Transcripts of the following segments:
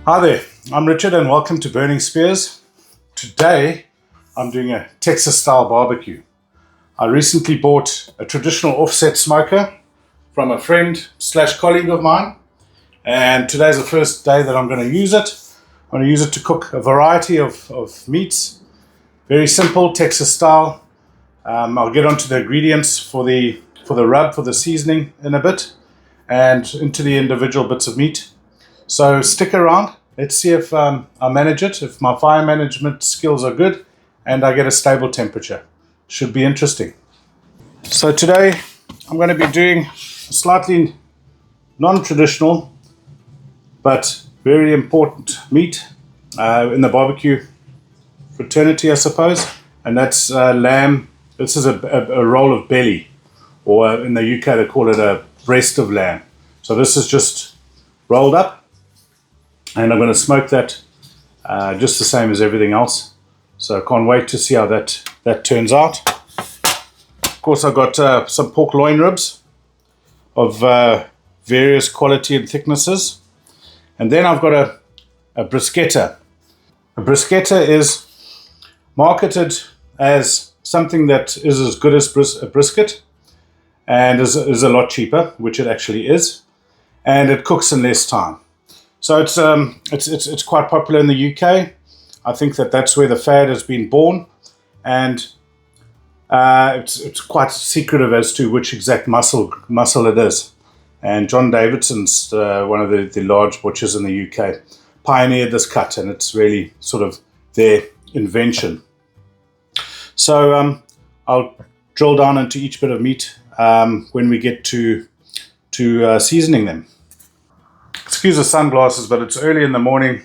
Hi there, I'm Richard and welcome to Burning Spears. Today I'm doing a Texas style barbecue. I recently bought a traditional offset smoker from a friend slash colleague of mine, and today's the first day that I'm going to use it. I'm going to use it to cook a variety of meats. Very simple Texas style. I'll get onto the ingredients for the rub, for the seasoning in a bit, and into the individual bits of meat. So stick around. Let's see if I manage it, if my fire management skills are good and I get a stable temperature. Should be interesting. So today I'm going to be doing a slightly non-traditional but very important meat in the barbecue fraternity, I suppose, and that's lamb. This is a roll of belly, or in the UK they call it a breast of lamb. So this is just rolled up, and I'm going to smoke that just the same as everything else. So I can't wait to see how that turns out. Of course, I've got some pork loin ribs of various quality and thicknesses. And then I've got a bruschetta. A bruschetta is marketed as something that is as good as a brisket and is a lot cheaper, which it actually is. And it cooks in less time. So it's quite popular in the UK. I think that's where the fad has been born, and it's quite secretive as to which exact muscle it is. And John Davidson's one of the large butchers in the UK pioneered this cut, and it's really sort of their invention. So I'll drill down into each bit of meat when we get to seasoning them. Excuse the sunglasses, but it's early in the morning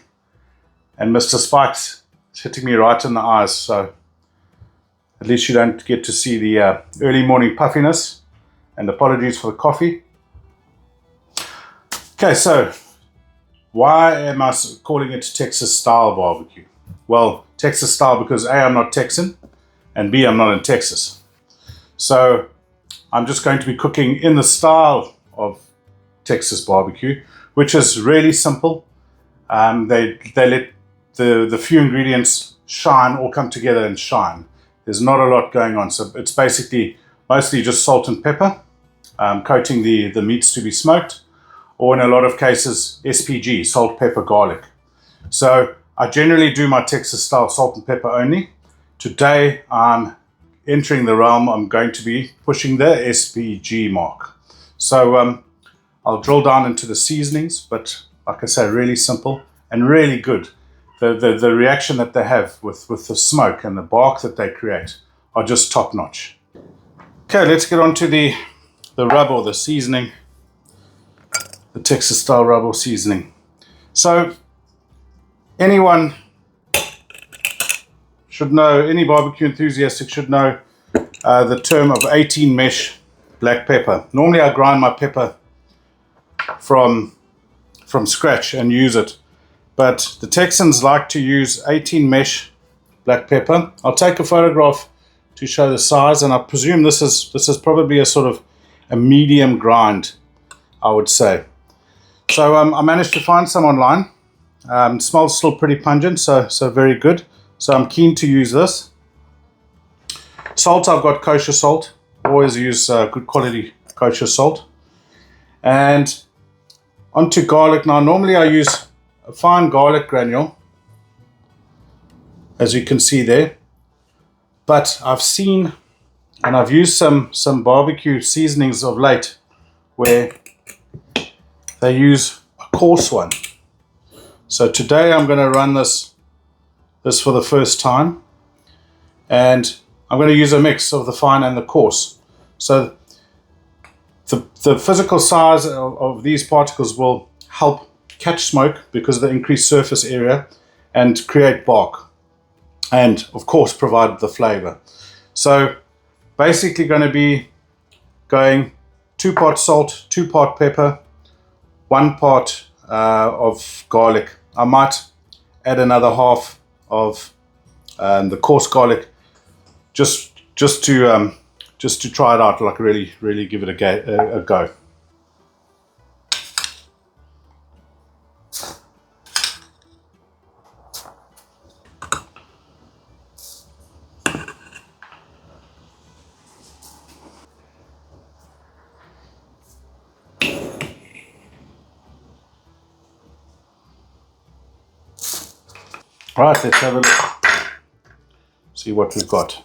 and Mr. Spike's hitting me right in the eyes, so at least you don't get to see the early morning puffiness, and apologies for the coffee. Okay, so why am I calling it Texas style barbecue? Well, Texas style because A, I'm not Texan, and B, I'm not in Texas. So I'm just going to be cooking in the style of Texas barbecue, which is really simple. They let the few ingredients shine, all come together and shine. There's not a lot going on, so it's basically mostly just salt and pepper, coating the meats to be smoked, or in a lot of cases SPG, salt, pepper, garlic. So I generally do my Texas style salt and pepper only. Today I'm entering the realm, I'm going to be pushing the SPG mark. So I'll drill down into the seasonings, but like I say, really simple and really good. The reaction that they have with the smoke and the bark that they create are just top notch. Okay, let's get on to the rub or the seasoning, the Texas style rub or seasoning. So anyone should know, any barbecue enthusiastic should know the term of 18 mesh black pepper. Normally I grind my pepper from scratch and use it, but the Texans like to use 18 mesh black pepper. I'll take a photograph to show the size, and I presume this is probably a sort of a medium grind, I would say. So I managed to find some online. Smells still pretty pungent, so very good. So I'm keen to use this. Salt, I've got kosher salt. Always use good quality kosher salt. And onto garlic. Now normally I use a fine garlic granule, as you can see there, but I've seen and I've used some barbecue seasonings of late where they use a coarse one. So today I'm going to run this for the first time, and I'm going to use a mix of the fine and the coarse. So the physical size of these particles will help catch smoke because of the increased surface area and create bark, and of course provide the flavor. So basically going to be going 2 part salt, 2 part pepper, 1 part of garlic. I might add another half of the coarse garlic just to try it out, like really give it a go. Right, let's have a look. See what we've got.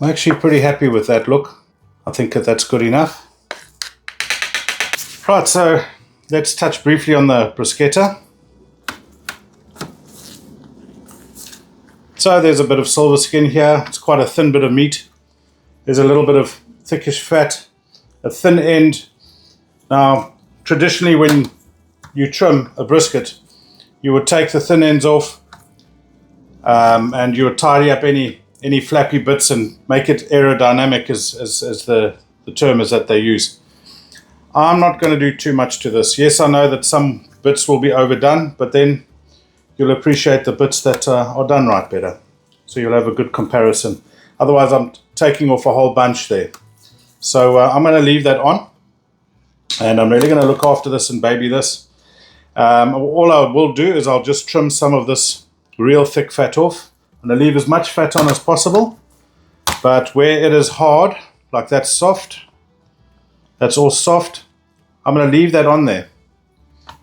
I'm actually pretty happy with that look. I think that that's good enough. Right, so let's touch briefly on the bruschetta. So there's a bit of silver skin here. It's quite a thin bit of meat. There's a little bit of thickish fat, a thin end. Now, traditionally when you trim a brisket, you would take the thin ends off and you would tidy up any flappy bits and make it aerodynamic, as the term is that they use. I'm not going to do too much to this. Yes, I know that some bits will be overdone, but then you'll appreciate the bits that are done right better. So you'll have a good comparison. Otherwise, I'm taking off a whole bunch there. So I'm going to leave that on. And I'm really going to look after this and baby this. All I will do is I'll just trim some of this real thick fat off. I'm going to leave as much fat on as possible. But where it is hard, like that's soft, that's all soft, I'm going to leave that on there.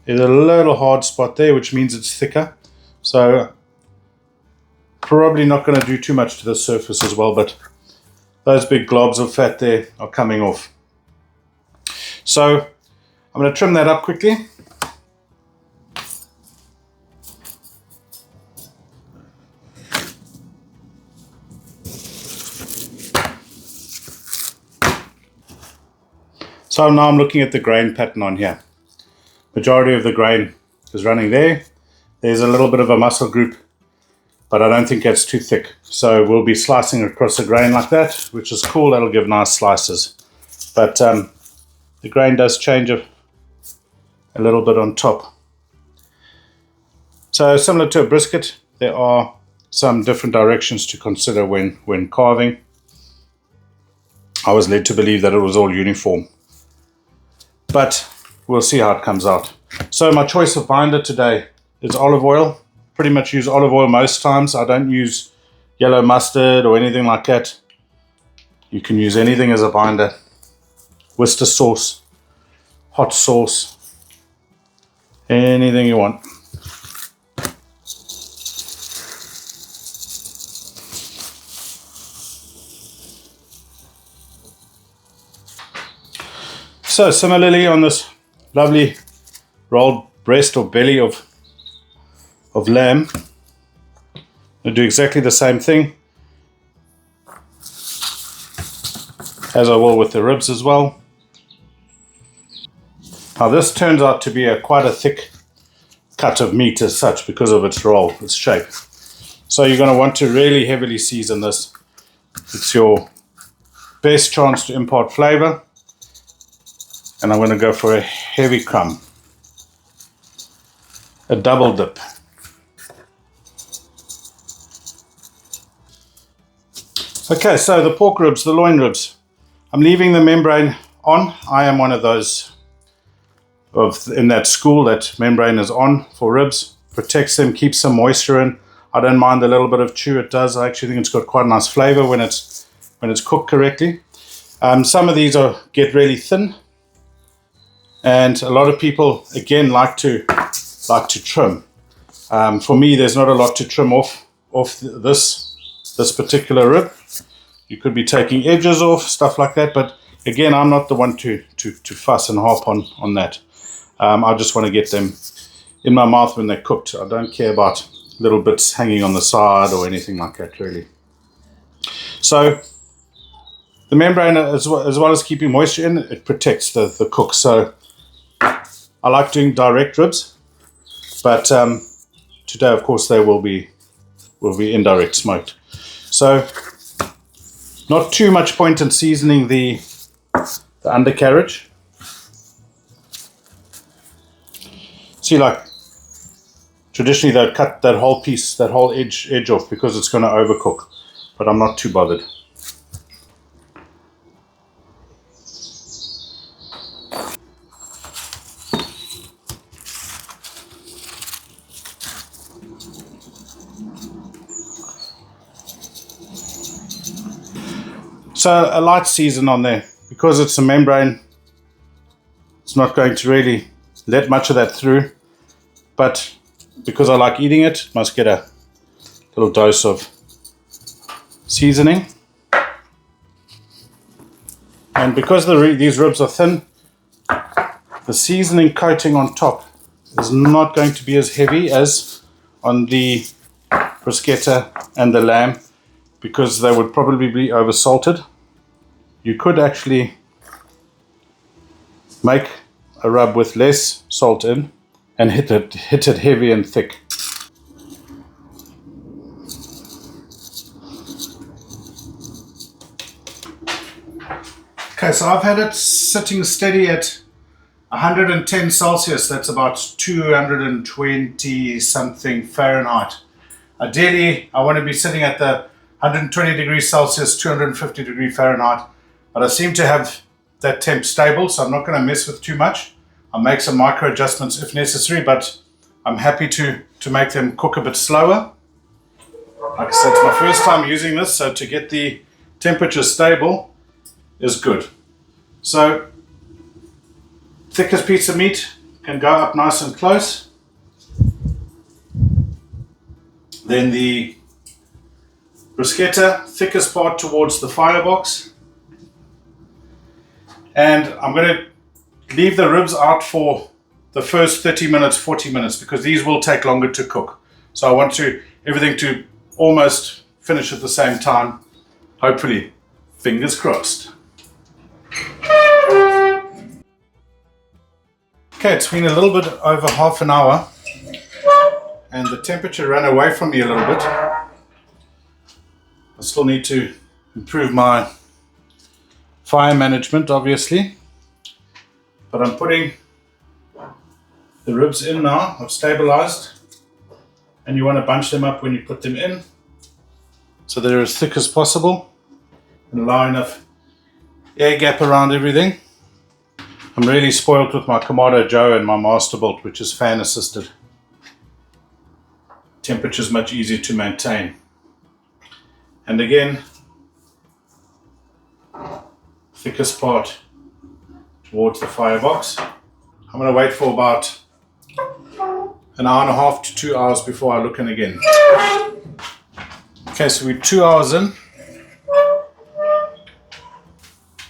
There's a little hard spot there, which means it's thicker. So probably not going to do too much to the surface as well, but those big globs of fat there are coming off. So I'm going to trim that up quickly. So now I'm looking at the grain pattern on here. Majority of the grain is running there. There's a little bit of a muscle group, but I don't think that's too thick. So we'll be slicing across the grain like that, which is cool. That'll give nice slices. But the grain does change a little bit on top. So similar to a brisket, there are some different directions to consider when carving. I was led to believe that it was all uniform, but we'll see how it comes out. So my choice of binder today is olive oil. Pretty much use olive oil most times. I don't use yellow mustard or anything like that. You can use anything as a binder. Worcester sauce, hot sauce, anything you want. So similarly on this lovely rolled breast or belly of lamb, I'll do exactly the same thing as I will with the ribs as well. Now this turns out to be quite a thick cut of meat as such because of its roll, its shape. So you're going to want to really heavily season this. It's your best chance to impart flavor. And I'm going to go for a heavy crumb, a double dip. Okay, so the pork ribs, the loin ribs, I'm leaving the membrane on. I am one of those in that school that membrane is on for ribs. Protects them, keeps some moisture in. I don't mind a little bit of chew it does. I actually think it's got quite a nice flavor when it's cooked correctly. Some of these get really thin. And a lot of people, again, like to trim. For me, there's not a lot to trim off this particular rib. You could be taking edges off, stuff like that. But again, I'm not the one to fuss and harp on that. I just want to get them in my mouth when they're cooked. I don't care about little bits hanging on the side or anything like that, really. So the membrane, as well as keeping moisture in, it protects the cook. So I like doing direct ribs, but today, of course, they will be indirect smoked. So not too much point in seasoning the undercarriage. See, like traditionally they'd cut that whole piece, that whole edge off because it's going to overcook, but I'm not too bothered. So a light season on there, because it's a membrane, it's not going to really let much of that through. but because I like eating it, must get a little dose of seasoning. And because these ribs are thin, the seasoning coating on top is not going to be as heavy as on the bruschetta and the lamb, because they would probably be over salted. You could actually make a rub with less salt in and hit it heavy and thick. Okay, so I've had it sitting steady at 110 Celsius. That's about 220 something Fahrenheit. Ideally, I want to be sitting at the 120 degrees Celsius, 250 degrees Fahrenheit, but I seem to have that temp stable, so I'm not going to mess with too much. I'll make some micro adjustments if necessary, but I'm happy to make them cook a bit slower. Like I said, it's my first time using this, so to get the temperature stable is good. So, thickest piece of meat can go up nice and close. Then the bruschetta, thickest part towards the firebox. And I'm going to leave the ribs out for the first 30 minutes, 40 minutes, because these will take longer to cook. So I want everything to almost finish at the same time. Hopefully, fingers crossed. Okay, it's been a little bit over half an hour and the temperature ran away from me a little bit. I still need to improve my fire management, obviously, but I'm putting the ribs in now. I've stabilized, and you want to bunch them up when you put them in so they're as thick as possible and allow enough air gap around everything. I'm really spoiled with my Kamado Joe and my Masterbuilt, which is fan assisted. Temperature's much easier to maintain. And again, thickest part towards the firebox. I'm going to wait for about an hour and a half to 2 hours before I look in again. Okay, so we're 2 hours in.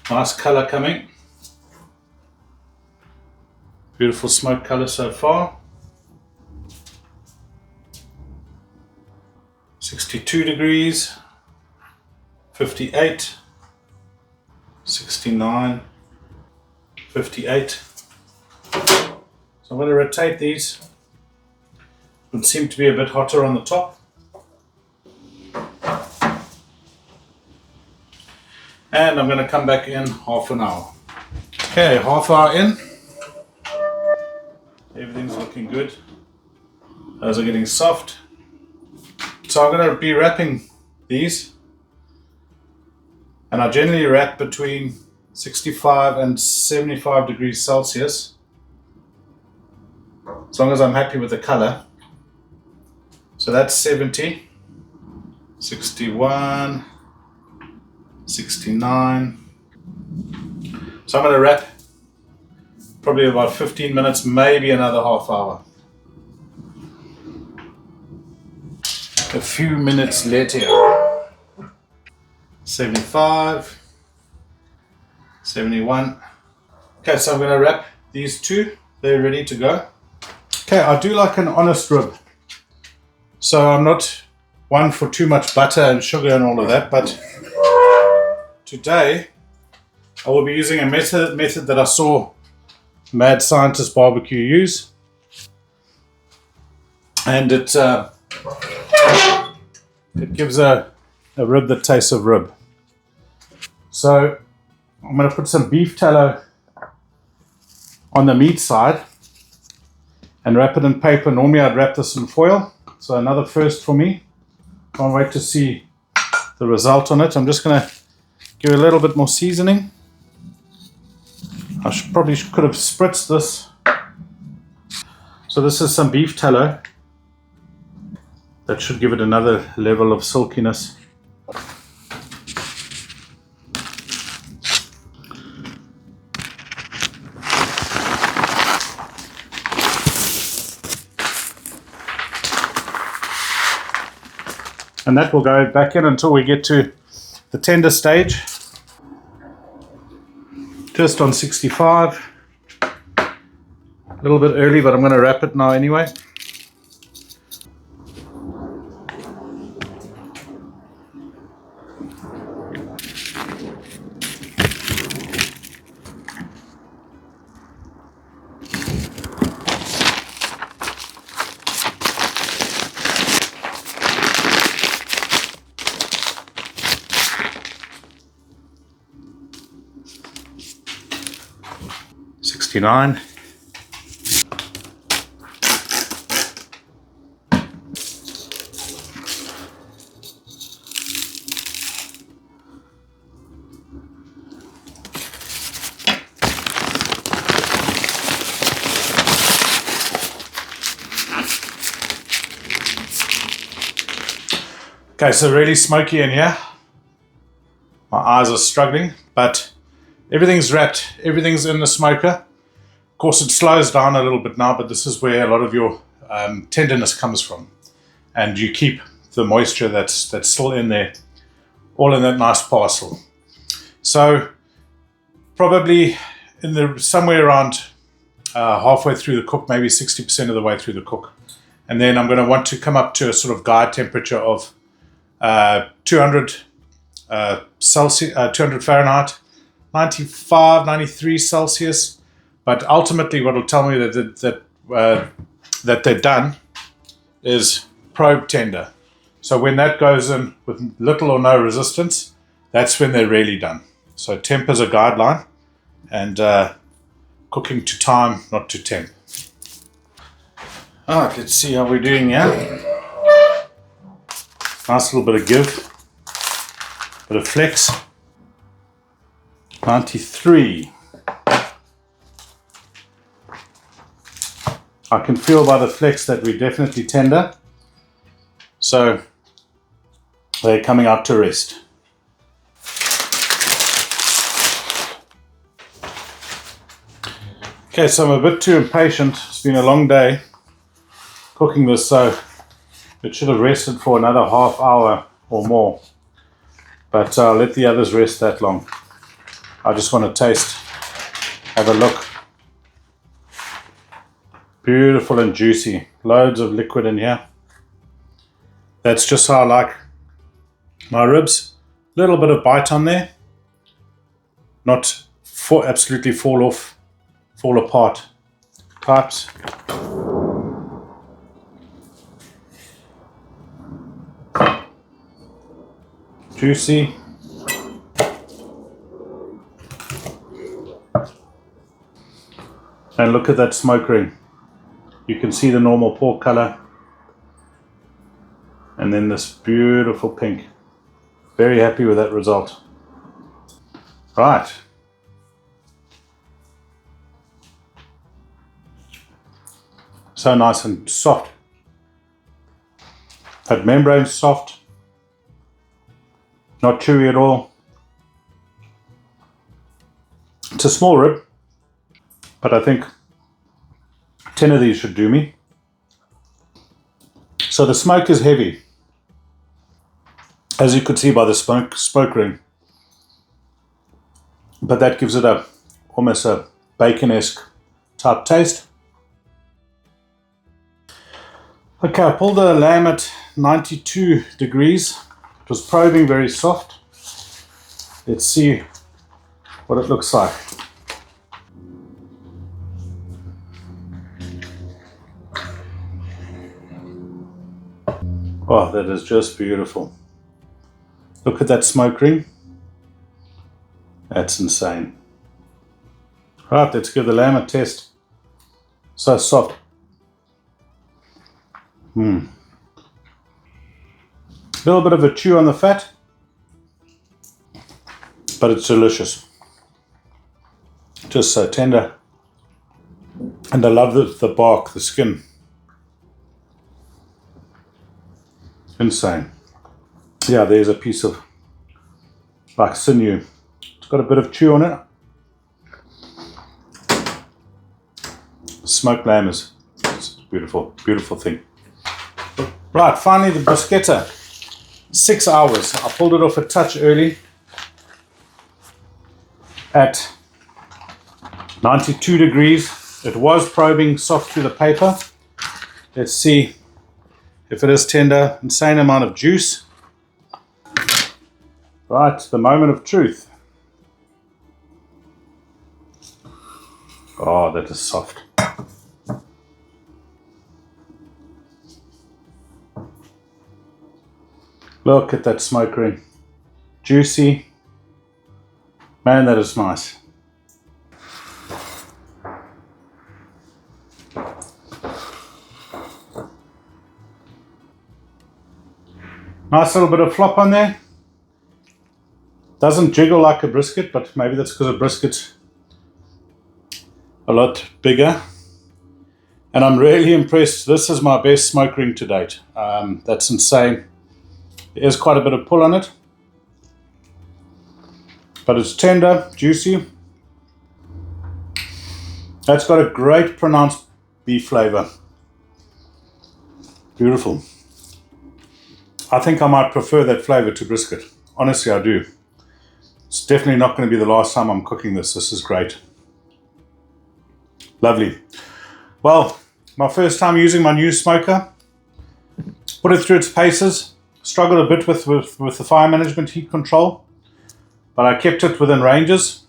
Nice color coming. Beautiful smoke color so far. 62 degrees, 58, 69, 58. So I'm going to rotate these. It would seem to be a bit hotter on the top. And I'm going to come back in half an hour. Okay, half hour in. Everything's looking good. Those are getting soft. So I'm going to be wrapping these. And I generally wrap between 65 and 75 degrees Celsius. As long as I'm happy with the color. So that's 70, 61, 69. So I'm going to wrap probably about 15 minutes, maybe another half hour. A few minutes later. 75, 71. Okay, so I'm going to wrap these two. They're ready to go. Okay, I do like an honest rib. So I'm not one for too much butter and sugar and all of that, but today I will be using a method that I saw Mad Scientist Barbecue use, and it gives a rib that tastes of rib. So I'm going to put some beef tallow on the meat side and wrap it in paper. Normally I'd wrap this in foil, so another first for me. Can't wait to see the result on it. I'm just going to give it a little bit more seasoning. I probably could have spritzed this. So this is some beef tallow. That should give it another level of silkiness. And that will go back in until we get to the tender stage. Just on 65. A little bit early, but I'm going to wrap it now anyway. $69. Okay, so really smoky in here. My eyes are struggling, but everything's wrapped, everything's in the smoker. Of course, it slows down a little bit now, but this is where a lot of your tenderness comes from. And you keep the moisture that's still in there, all in that nice parcel. So probably somewhere around halfway through the cook, maybe 60% of the way through the cook. And then I'm going to want to come up to a sort of guide temperature of 200 Fahrenheit, 95, 93 Celsius. But ultimately, what will tell me that they're done is probe tender. So when that goes in with little or no resistance, that's when they're really done. So temp is a guideline, and cooking to time, not to temp. All right, let's see how we're doing here. Nice little bit of give, bit of flex. 93. I can feel by the flex that we're definitely tender. So they're coming out to rest. Okay, so I'm a bit too impatient. It's been a long day cooking this, so it should have rested for another half hour or more. But I'll let the others rest that long. I just want to taste, have a look. Beautiful and juicy. Loads of liquid in here. That's just how I like my ribs. Little bit of bite on there. Not absolutely fall apart types. Juicy. And look at that smoke ring. You can see the normal pork color. And then this beautiful pink. Very happy with that result. Right. So nice and soft. That membrane's soft. Not chewy at all. It's a small rib, but I think 10 of these should do me. So the smoke is heavy, as you could see by the smoke ring, but that gives it almost a bacon-esque type taste. Okay, I pulled the lamb at 92 degrees. It was probing very soft. Let's see what it looks like. Oh, that is just beautiful. Look at that smoke ring. That's insane. Right, let's give the lamb a test. So soft. A little bit of a chew on the fat, but it's delicious. Just so tender. And I love the bark, the skin. Insane. Yeah, there's a piece of like sinew. It's got a bit of chew on it. Smoked lamb is it's a beautiful, beautiful thing. Right, finally the bruschetta. 6 hours. I pulled it off a touch early at 92 degrees. It was probing soft through the paper. Let's see if it is tender. Insane amount of juice. Right, the moment of truth. Oh, that is soft. Look at that smoke ring. Juicy. Man, that is nice. Nice little bit of flop on there. Doesn't jiggle like a brisket, but maybe that's because a brisket's a lot bigger. And I'm really impressed. This is my best smoke ring to date. That's insane. There's quite a bit of pull on it, but it's tender, juicy. That's got a great pronounced beef flavor. Beautiful. I think I might prefer that flavor to brisket. Honestly, I do. It's definitely not going to be the last time I'm cooking this. This is great. Lovely. Well, my first time using my new smoker. Put it through its paces. Struggled a bit with the fire management, heat control, but I kept it within ranges,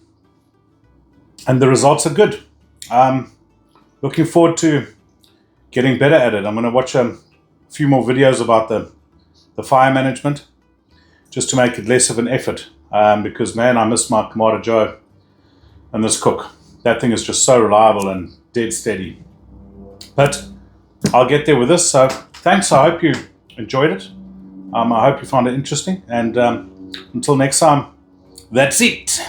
and the results are good. Looking forward to getting better at it. I'm going to watch a few more videos about the fire management, just to make it less of an effort, because man, I miss my Kamado Joe and this cook. That thing is just so reliable and dead steady. But I'll get there with this, so thanks. I hope you enjoyed it. I hope you found it interesting, and until next time, that's it.